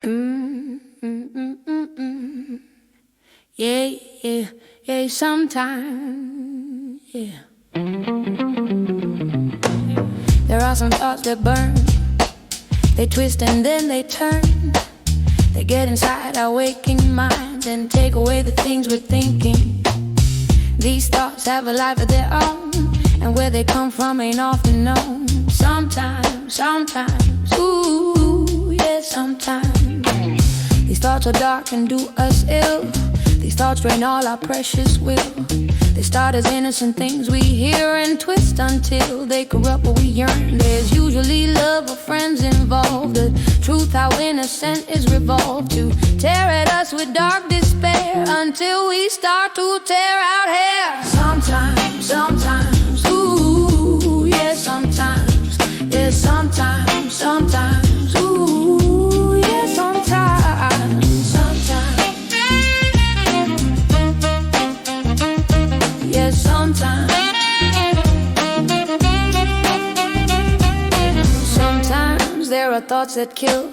Mm, mm, mm, mm, mm. Yeah, yeah, yeah, sometimes, yeah. There are some thoughts that burn, they twist and then they turn. They get inside our waking minds and take away the things we're thinking. These thoughts have a life of their own, and where they come from ain't often known. Sometimes, ooh, yeah, sometimes. These thoughts are dark and do us ill. These thoughts drain all our precious will. They start as innocent things we hear and twist until they corrupt what we yearn. There's usually love or friends involved. The truth, how innocent, is revolved to tear at us with dark despair until we start to tear out hair. Sometimes, ooh, yeah, sometimes, yeah, sometimes, ooh, yeah, sometimes, yeah, sometimes. Sometimes there are thoughts that kill,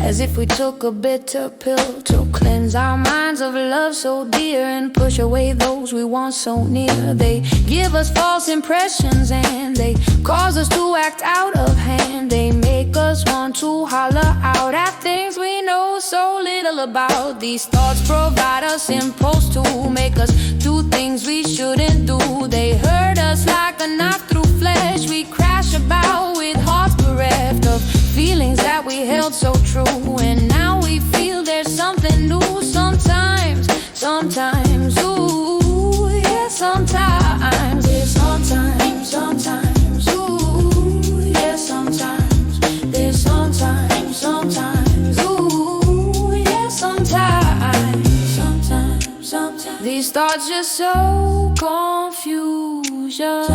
as if we took a bitter pill to cleanse our minds of love so dear and push away those we want so near. They give us false impressions and they cause us to act out of hand. They make us want to holler out at things we know so little about. These thoughts provide us impulse to make us do things we shouldn't do. They hurt us like a knife through flesh. We crash about with hearts bereft of feelings that we held so true. And now we feel there's something new. Sometimes, ooh, yeah, sometimes, yeah, sometimes, ooh, yeah, sometimes, there's sometimes, ooh, yeah, sometimes. These thoughts just sow confusion.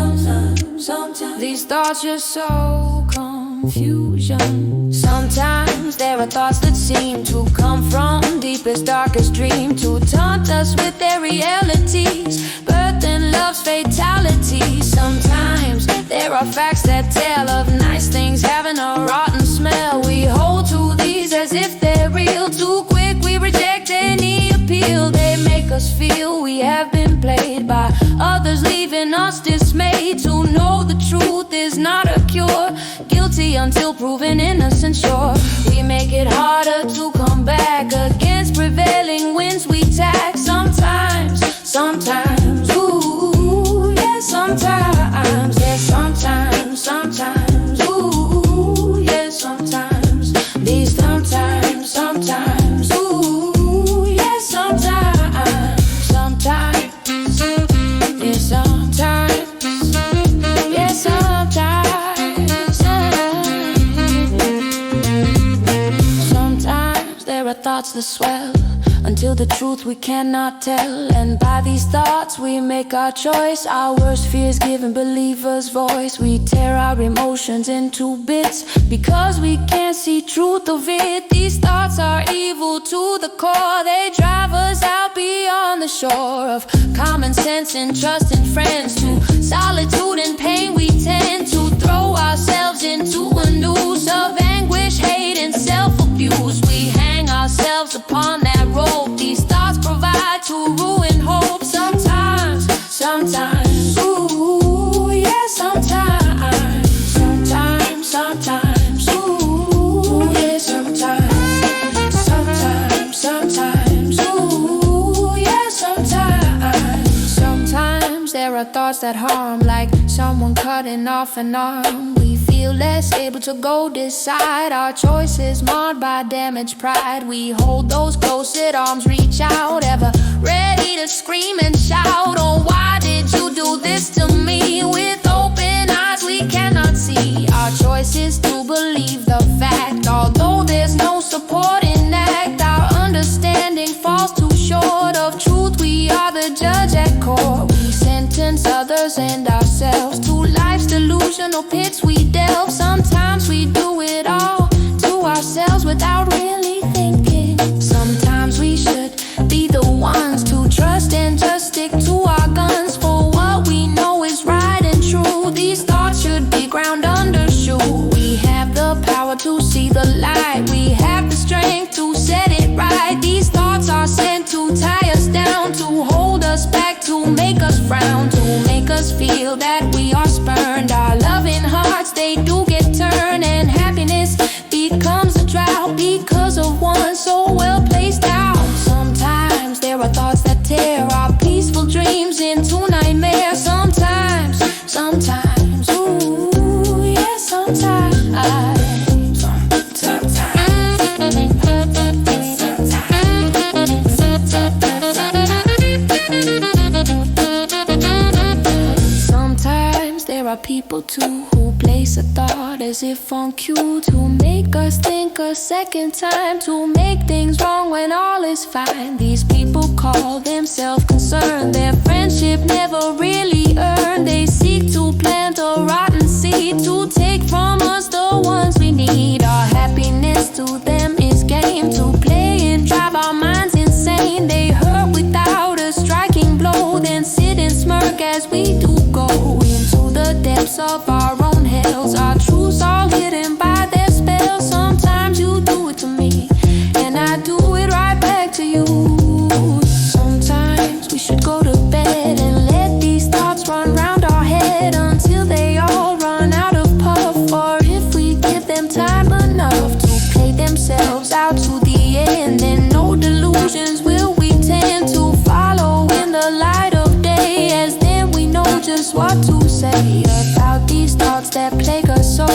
Sometimes, these thoughts just sow confusion. Sometimes there are thoughts that seem to come from deepest, darkest dream to taunt us with their realities, birth and love's fatality. Sometimes there are facts that tell of nice things having a rotten smell. We hold to these as if they're real. Too quick we reject any appeal. They make us feel we have been played by others, leaving us dismayed. To know the truth is not a cure, guilty until proven innocent, sure. We make it harder to come back against prevailing winds we tack. Sometimes, ooh, yeah, sometimes, yeah, sometimes, ooh, yeah, sometimes. These sometimes, ooh, yeah, sometimes, yeah, sometimes, yeah, sometimes there are thoughts that swell until the truth we cannot tell. And by these thoughts we make our choice. Our worst fears giving believers voice. We tear our emotions into bits because we can't see truth of it. These thoughts are evil to the core. They drive us out beyond the shore of common sense and trust in friends. To solitude and pain we tend to throw ourselves into a noose of anguish, hate and self-abuse. We hang ourselves upon that rope. These thoughts provide to ruin hope. Sometimes, ooh, yeah, sometimes, ooh, yeah, sometimes, ooh, yeah, sometimes. Sometimes there are thoughts that harm, like someone cutting off an arm. We feel less able to go decide. Our choices marred by damaged pride. We hold those close at arms, reach out, ever ready to scream and shout. Oh, why did you do this to me? With open eyes we cannot see. Our choice is to believe the fact, although there's no supporting act. Our understanding falls too short of truth. We are the judge at court. We sentence others and ourselves to life's delusional pits we delve. Sometimes we do it all to ourselves without really thinking. Sometimes we should be the ones to trust and just stick to our guns for what we know is right and true. These thoughts should be ground under shoe. We have the power to see the light. We have the strength to frown, to make us feel that we are spurned. Our loving hearts, they do get turned, and happiness becomes a drought because of one so well placed out. Sometimes there are thoughts that tear our peaceful dreams into nightmares. Sometimes, ooh, yeah, sometimes. Sometimes there are people too who place a thought as if on cue, to make us think a second time, to make things wrong when all is fine. These people call themselves concerned, their friendship never really earned. They seek to plant a rotten seed, to take from us the ones we need. Our happiness to them is game to play and drive our minds insane. They hurt without a striking blow, then sit and smirk as we do go into the depths of our own hells. Our truths all hidden by their spells. Sometimes you do it to me, and I do it right back to you. Sometimes we should go to bed and let these thoughts run round our head until they all run out of puff. Or if we give them time enough to play themselves out to the end, then no delusions will we tend to follow in the light of day, as then we know just what to say about these thoughts that plague us so.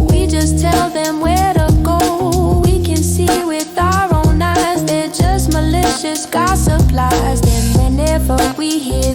We just tell them where to go. We can see with our own eyes, they're just malicious gossip lies. Then whenever we hear